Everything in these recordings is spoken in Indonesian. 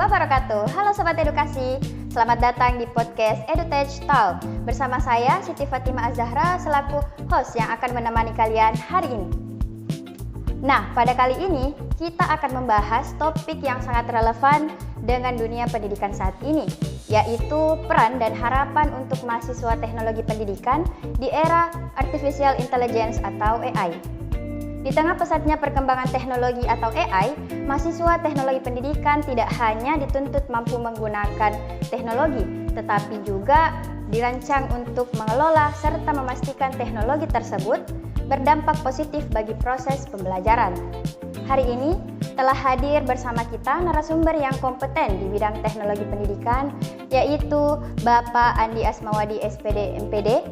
wabarakatuh. Halo Sobat Edukasi, selamat datang di podcast EduTech Talk. Bersama saya Siti Fatimah Az-Zahra selaku host yang akan menemani kalian hari ini. Nah, pada kali ini kita akan membahas topik yang sangat relevan dengan dunia pendidikan saat ini, yaitu peran dan harapan untuk mahasiswa teknologi pendidikan di era Artificial Intelligence atau AI. Di tengah pesatnya perkembangan teknologi atau AI, mahasiswa teknologi pendidikan tidak hanya dituntut mampu menggunakan teknologi, tetapi juga dirancang untuk mengelola serta memastikan teknologi tersebut berdampak positif bagi proses pembelajaran. Hari ini telah hadir bersama kita narasumber yang kompeten di bidang teknologi pendidikan, yaitu Bapak Andi Asmawadi SPD MPD,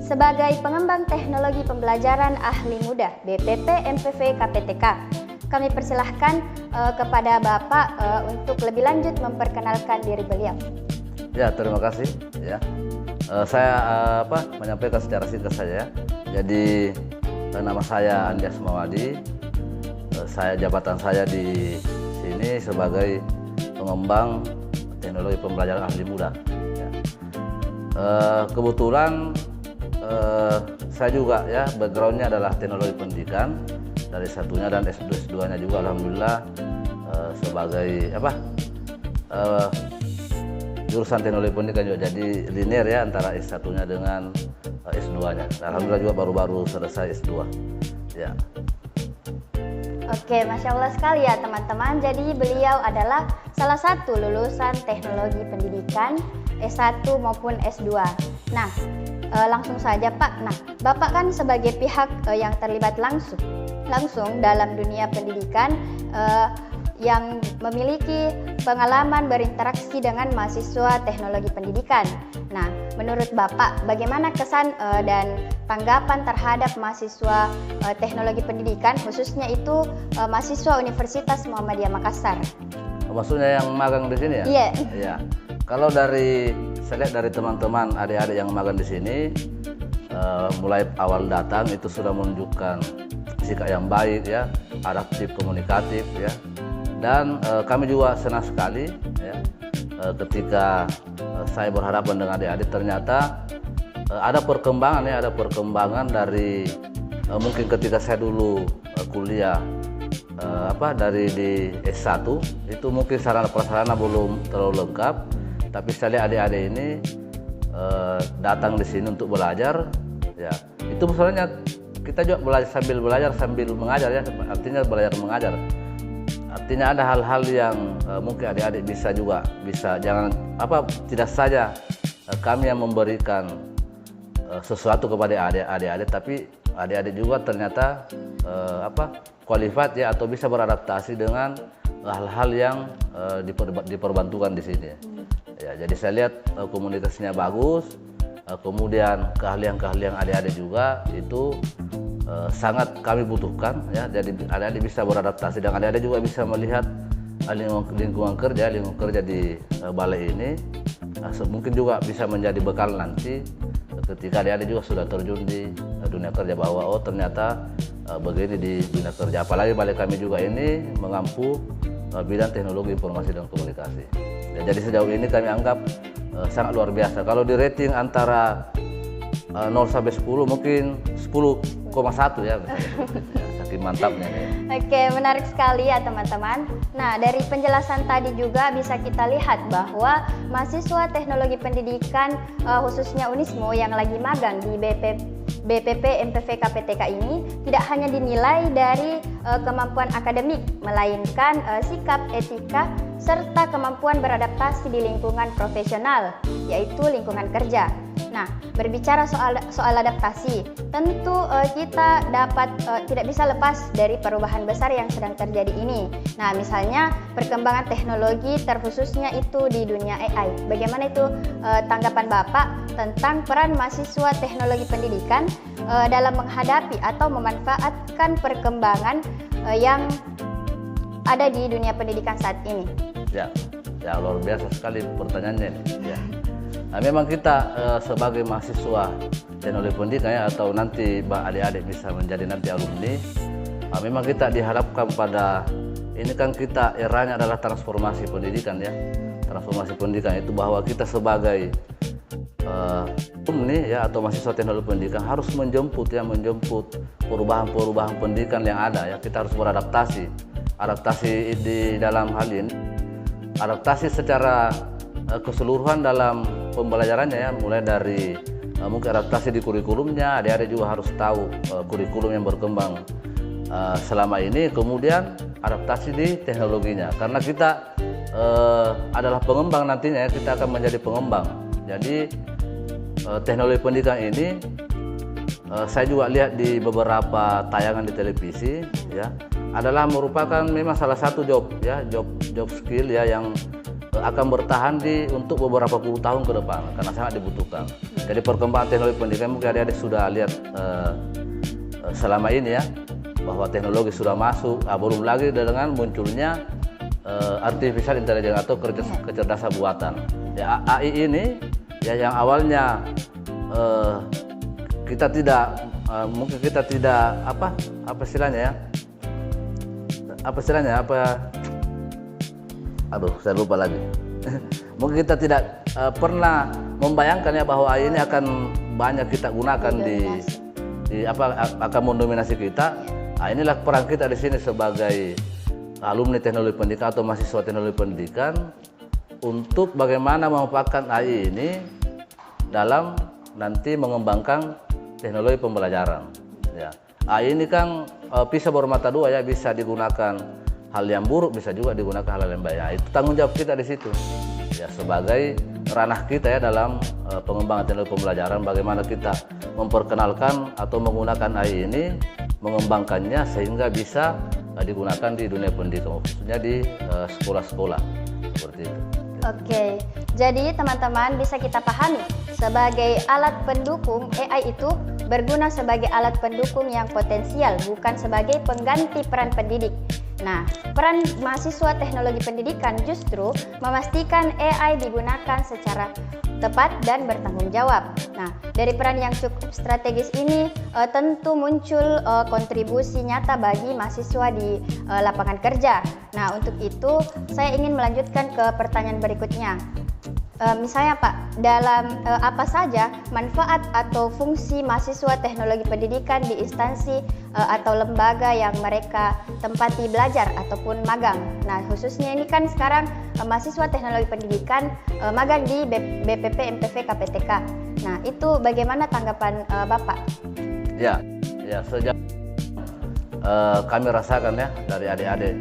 sebagai pengembang teknologi pembelajaran ahli muda BPP MPV KPTK. Kami persilahkan kepada Bapak untuk lebih lanjut memperkenalkan diri beliau. Ya, terima kasih. Ya, saya menyampaikan secara singkat saja. Jadi nama saya Andi Asmawadi. Jabatan saya di sini sebagai pengembang teknologi pembelajaran ahli muda. Ya. Kebetulan saya juga ya backgroundnya adalah teknologi pendidikan dari satunya dan S2-nya juga alhamdulillah sebagai jurusan teknologi pendidikan juga jadi linear ya antara S1-nya dengan S2-nya. Alhamdulillah juga baru-baru selesai S2. Ya. Oke, Masya Allah sekali ya teman-teman. Jadi beliau adalah salah satu lulusan teknologi pendidikan S1 maupun S2. Nah, langsung saja Pak. Nah, Bapak kan sebagai pihak yang terlibat langsung dalam dunia pendidikan yang memiliki pengalaman berinteraksi dengan mahasiswa teknologi pendidikan. Nah, menurut Bapak, bagaimana kesan dan tanggapan terhadap mahasiswa teknologi pendidikan, khususnya itu mahasiswa Universitas Muhammadiyah Makassar? Maksudnya yang magang di sini ya? Iya. Iya. Kalau saya lihat dari teman-teman adik-adik yang magang di sini, mulai awal datang itu sudah menunjukkan sikap yang baik ya, adaptif, komunikatif ya. Dan kami juga senang sekali ya, ketika saya berhadapan dengan adik-adik ternyata ada perkembangan dari mungkin ketika saya dulu kuliah dari di S1 itu mungkin sarana prasarana belum terlalu lengkap, tapi saya lihat adik-adik ini datang di sini untuk belajar ya. Itu masalahnya kita juga belajar sambil mengajar ya, artinya belajar mengajar. Artinya ada hal-hal yang mungkin adik-adik bisa tidak saja kami yang memberikan sesuatu kepada adik-adik, tapi adik-adik juga ternyata qualified ya atau bisa beradaptasi dengan hal-hal yang diperbantukan di sini. Ya, jadi saya lihat komunikasinya bagus, kemudian keahlian adik-adik juga itu sangat kami butuhkan ya. Jadi adik-adik bisa beradaptasi dan adik-adik juga bisa melihat lingkungan kerja di balai ini mungkin juga bisa menjadi bekal nanti ketika adik-adik juga sudah terjun di dunia kerja, bahwa oh ternyata begini di dunia kerja. Apalagi balai kami juga ini mengampu bidang teknologi informasi dan komunikasi ya. Jadi sejauh ini kami anggap sangat luar biasa. Kalau di rating antara 0 sampai 10 mungkin 10,1 ya, saking mantapnya ya. Oke, menarik sekali ya teman-teman. Nah, dari penjelasan tadi juga bisa kita lihat bahwa mahasiswa teknologi pendidikan khususnya Unismo yang lagi magang di BPP MPV KPTK ini tidak hanya dinilai dari kemampuan akademik, melainkan sikap, etika, serta kemampuan beradaptasi di lingkungan profesional, yaitu lingkungan kerja. Nah, berbicara soal adaptasi, tentu kita tidak bisa lepas dari perubahan besar yang sedang terjadi ini. Nah, misalnya perkembangan teknologi terkhususnya itu di dunia AI. Bagaimana itu tanggapan Bapak tentang peran mahasiswa teknologi pendidikan dalam menghadapi atau memanfaatkan perkembangan yang ada di dunia pendidikan saat ini? Ya, luar biasa sekali pertanyaannya. Ya. Nah, memang kita sebagai mahasiswa teknologi pendidikan ya, atau nanti adik-adik bisa menjadi nanti alumni, memang kita diharapkan pada ini kan kita eranya adalah transformasi pendidikan ya. Transformasi pendidikan itu bahwa kita sebagai alumni ya atau mahasiswa teknologi pendidikan harus menjemput perubahan-perubahan pendidikan yang ada ya. Kita harus beradaptasi. Adaptasi di dalam hal ini, adaptasi secara keseluruhan dalam pembelajarannya ya, mulai dari mungkin adaptasi di kurikulumnya, adik-adik juga harus tahu kurikulum yang berkembang selama ini, kemudian adaptasi di teknologinya, karena kita adalah pengembang nantinya ya, kita akan menjadi pengembang. Jadi teknologi pendidikan ini saya juga lihat di beberapa tayangan di televisi ya, adalah merupakan memang salah satu job skill ya yang akan bertahan untuk beberapa puluh tahun ke depan karena sangat dibutuhkan. Jadi perkembangan teknologi pendidikan mungkin adik-adik sudah lihat selama ini ya, bahwa teknologi sudah masuk, belum lagi dengan munculnya artificial intelligence atau kecerdasan buatan. Ya, AI ini ya yang awalnya kita tidak saya lupa lagi. Mungkin kita tidak pernah membayangkan ya bahwa AI ini akan banyak kita gunakan akan mendominasi kita. Nah, inilah peran kita di sini sebagai alumni teknologi pendidikan atau mahasiswa teknologi pendidikan untuk bagaimana memanfaatkan AI ini dalam nanti mengembangkan teknologi pembelajaran. Ya. AI ini kan bisa bermata dua ya, bisa digunakan hal yang buruk, bisa juga digunakan hal yang baik. Nah, itu tanggung jawab kita di situ. Ya, sebagai ranah kita ya dalam pengembangan teknologi pembelajaran, bagaimana kita memperkenalkan atau menggunakan AI ini, mengembangkannya sehingga bisa digunakan di dunia pendidikan, khususnya di sekolah-sekolah seperti itu. Oke, jadi teman-teman bisa kita pahami sebagai alat pendukung, AI itu berguna sebagai alat pendukung yang potensial, bukan sebagai pengganti peran pendidik. Nah, peran mahasiswa teknologi pendidikan justru memastikan AI digunakan secara tepat dan bertanggung jawab. Nah, dari peran yang cukup strategis ini tentu muncul kontribusi nyata bagi mahasiswa di lapangan kerja. Nah, untuk itu saya ingin melanjutkan ke pertanyaan berikutnya. Misalnya Pak, dalam apa saja manfaat atau fungsi mahasiswa teknologi pendidikan di instansi atau lembaga yang mereka tempati belajar ataupun magang. Nah, khususnya ini kan sekarang mahasiswa teknologi pendidikan magang di BPP, MPV, KPTK. Nah, itu bagaimana tanggapan Bapak? Ya, sejak kami rasakan ya dari adik-adik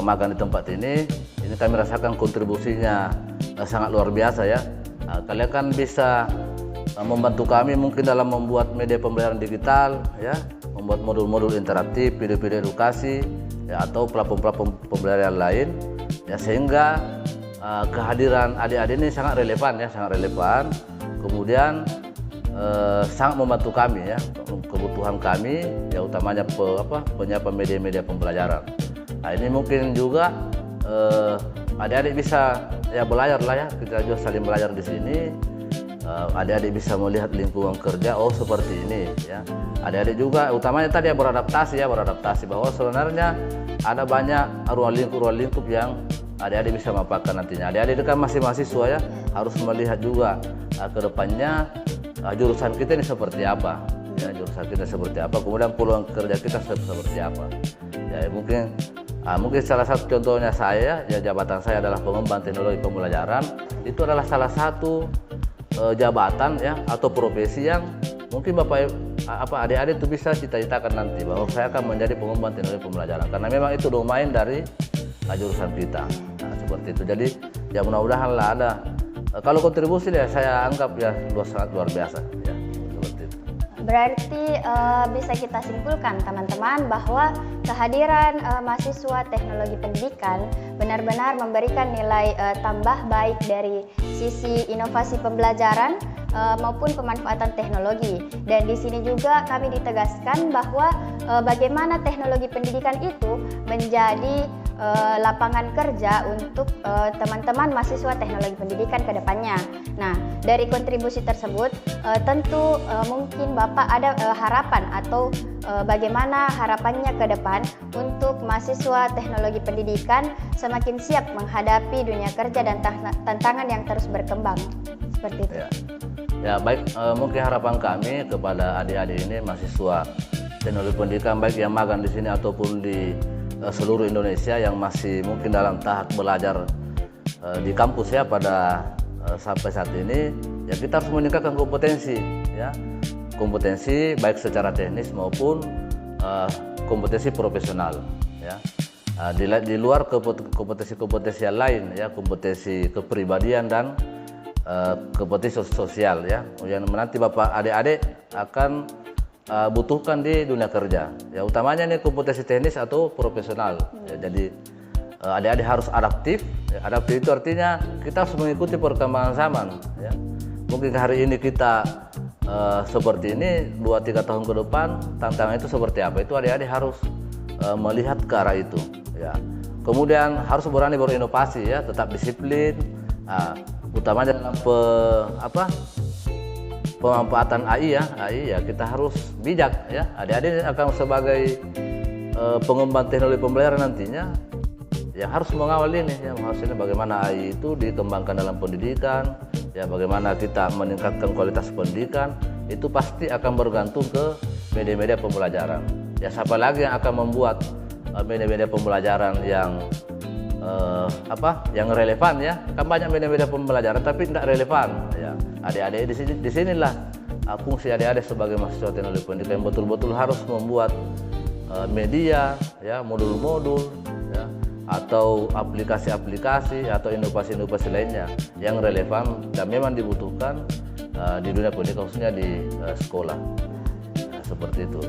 magang di tempat ini kami rasakan kontribusinya sangat luar biasa ya. Kalian kan bisa membantu kami mungkin dalam membuat media pembelajaran digital ya, membuat modul-modul interaktif, video-video edukasi ya, atau platform-platform pembelajaran lain ya, sehingga kehadiran adik-adik ini sangat relevan. Kemudian sangat membantu kami ya, kebutuhan kami ya, utamanya penyiapan media-media pembelajaran. Nah, ini mungkin juga adik-adik bisa ya belajar lah ya, kita juga saling belajar di sini. Adik-adik bisa melihat lingkungan kerja, seperti ini ya. Adik-adik juga utamanya tadi ya beradaptasi bahwa sebenarnya ada banyak ruang lingkup yang adik-adik bisa manfaatkan nantinya. Adik-adik kan masih mahasiswa ya, harus melihat juga ke depannya jurusan kita ini seperti apa ya, kemudian peluang kerja kita seperti apa ya. Mungkin salah satu contohnya saya ya, jabatan saya adalah pengembang teknologi pembelajaran. Itu adalah salah satu jabatan ya atau profesi yang mungkin adik-adik itu bisa cita-citakan nanti, bahwa saya akan menjadi pengembang teknologi pembelajaran, karena memang itu domain dari jurusan kita. Nah, seperti itu. Jadi ya mudah-mudahan lah ada kalau kontribusi ya, saya anggap ya sangat luar biasa ya. Berarti bisa kita simpulkan teman-teman bahwa kehadiran mahasiswa teknologi pendidikan benar-benar memberikan nilai tambah baik dari sisi inovasi pembelajaran maupun pemanfaatan teknologi. Dan di sini juga kami ditegaskan bahwa bagaimana teknologi pendidikan itu menjadi lapangan kerja untuk teman-teman mahasiswa teknologi pendidikan ke depannya. Nah, dari kontribusi tersebut, tentu mungkin Bapak ada harapan atau bagaimana harapannya ke depan untuk mahasiswa teknologi pendidikan semakin siap menghadapi dunia kerja dan tantangan yang terus berkembang. Seperti itu. Ya baik, mungkin harapan kami kepada adik-adik ini mahasiswa teknologi pendidikan baik yang magang di sini ataupun di seluruh Indonesia yang masih mungkin dalam tahap belajar di kampus ya pada sampai saat ini, ya kita harus meningkatkan kompetensi ya, kompetensi baik secara teknis maupun kompetensi profesional ya. Di luar kompetensi-kompetensi yang lain ya, kompetensi kepribadian dan kompetensi sosial ya, yang nanti Bapak adik-adik akan butuhkan di dunia kerja ya, utamanya ini kompetensi teknis atau profesional ya. Jadi adik-adik harus adaptif ya. Adaptif itu artinya kita harus mengikuti perkembangan zaman ya. Mungkin hari ini kita seperti ini, 2-3 tahun ke depan tantangan itu seperti apa, itu adik-adik harus melihat ke arah itu ya. Kemudian harus berani berinovasi ya, tetap disiplin, utamanya dalam pemanfaatan AI ya, kita harus bijak ya. Adik-adik akan sebagai pengembang teknologi pembelajaran nantinya yang harus mengawal ini ya, bagaimana AI itu dikembangkan dalam pendidikan ya, bagaimana kita meningkatkan kualitas pendidikan, itu pasti akan bergantung ke media-media pembelajaran ya. Siapa lagi yang akan membuat media-media pembelajaran yang yang relevan ya, kan banyak media-media pembelajaran tapi tidak relevan ya. Adik-adik di sinilah fungsi adik-adik sebagai mahasiswa teknologi pendidikan yang betul-betul harus membuat media ya, modul-modul ya, atau aplikasi-aplikasi atau inovasi-inovasi lainnya yang relevan dan memang dibutuhkan di dunia pendidikan, khususnya di sekolah ya, seperti itu.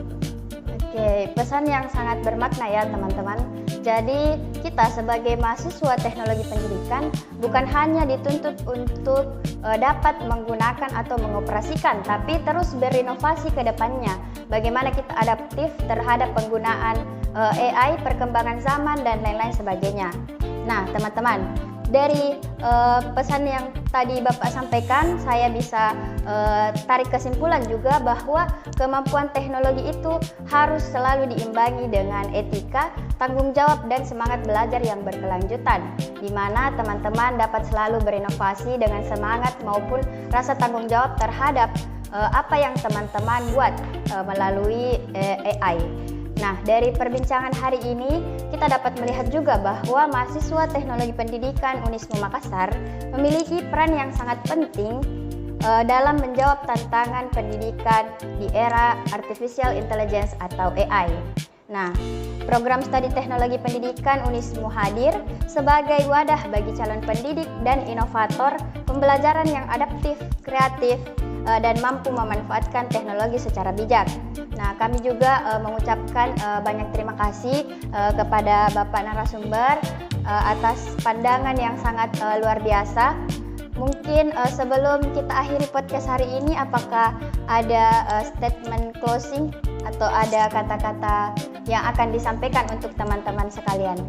Oke, pesan yang sangat bermakna ya teman-teman. Jadi kita sebagai mahasiswa teknologi pendidikan bukan hanya dituntut untuk dapat menggunakan atau mengoperasikan, tapi terus berinovasi ke depannya. Bagaimana kita adaptif terhadap penggunaan AI, perkembangan zaman dan lain-lain sebagainya. Nah teman-teman, dari pesan yang tadi Bapak sampaikan, saya bisa tarik kesimpulan juga bahwa kemampuan teknologi itu harus selalu diimbangi dengan etika, tanggung jawab dan semangat belajar yang berkelanjutan, di mana teman-teman dapat selalu berinovasi dengan semangat maupun rasa tanggung jawab terhadap apa yang teman-teman buat melalui AI. Nah, dari perbincangan hari ini, kita dapat melihat juga bahwa mahasiswa teknologi pendidikan Unismu Makassar memiliki peran yang sangat penting dalam menjawab tantangan pendidikan di era artificial intelligence atau AI. Nah, program studi teknologi pendidikan Unismu hadir sebagai wadah bagi calon pendidik dan inovator pembelajaran yang adaptif, kreatif, dan mampu memanfaatkan teknologi secara bijak. Nah, kami juga mengucapkan banyak terima kasih kepada Bapak narasumber atas pandangan yang sangat luar biasa. Mungkin sebelum kita akhiri podcast hari ini, apakah ada statement closing atau ada kata-kata yang akan disampaikan untuk teman-teman sekalian?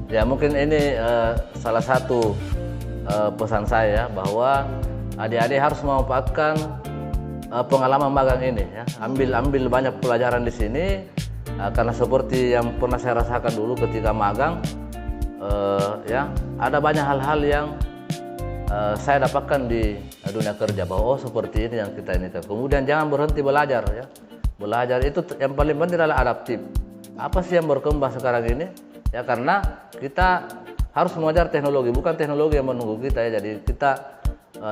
Ya mungkin ini salah satu pesan saya bahwa adik-adik harus memanfaatkan pengalaman magang ini ya. Ambil banyak pelajaran di sini karena seperti yang pernah saya rasakan dulu ketika magang ya, ada banyak hal-hal yang saya dapatkan di dunia kerja bahwa seperti ini yang kita ini. Kemudian jangan berhenti belajar ya. Belajar itu yang paling penting adalah adaptif. Apa sih yang berkembang sekarang ini? Ya karena kita harus mengajar teknologi, bukan teknologi yang menunggu kita ya. Jadi kita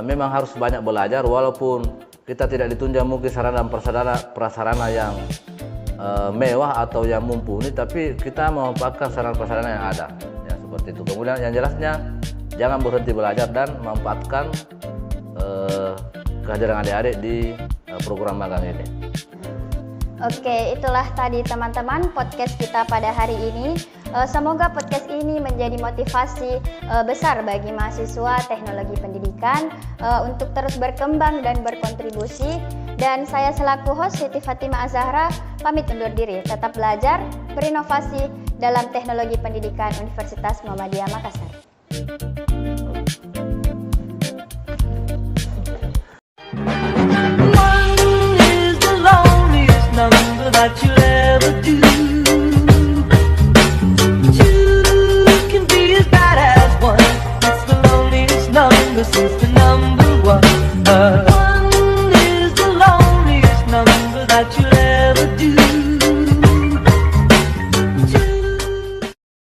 memang harus banyak belajar, walaupun kita tidak ditunjang mungkin sarana dan prasarana yang mewah atau yang mumpuni, tapi kita memanfaatkan sarana prasarana yang ada ya, seperti itu. Kemudian yang jelasnya jangan berhenti belajar dan memanfaatkan kehadiran adik-adik di program magang ini. Oke, itulah tadi teman-teman podcast kita pada hari ini. Semoga podcast ini menjadi motivasi besar bagi mahasiswa teknologi pendidikan untuk terus berkembang dan berkontribusi. Dan saya selaku host Siti Fatimah Az-Zahra pamit undur diri. Tetap belajar, berinovasi dalam teknologi pendidikan Universitas Muhammadiyah Makassar. congratulations.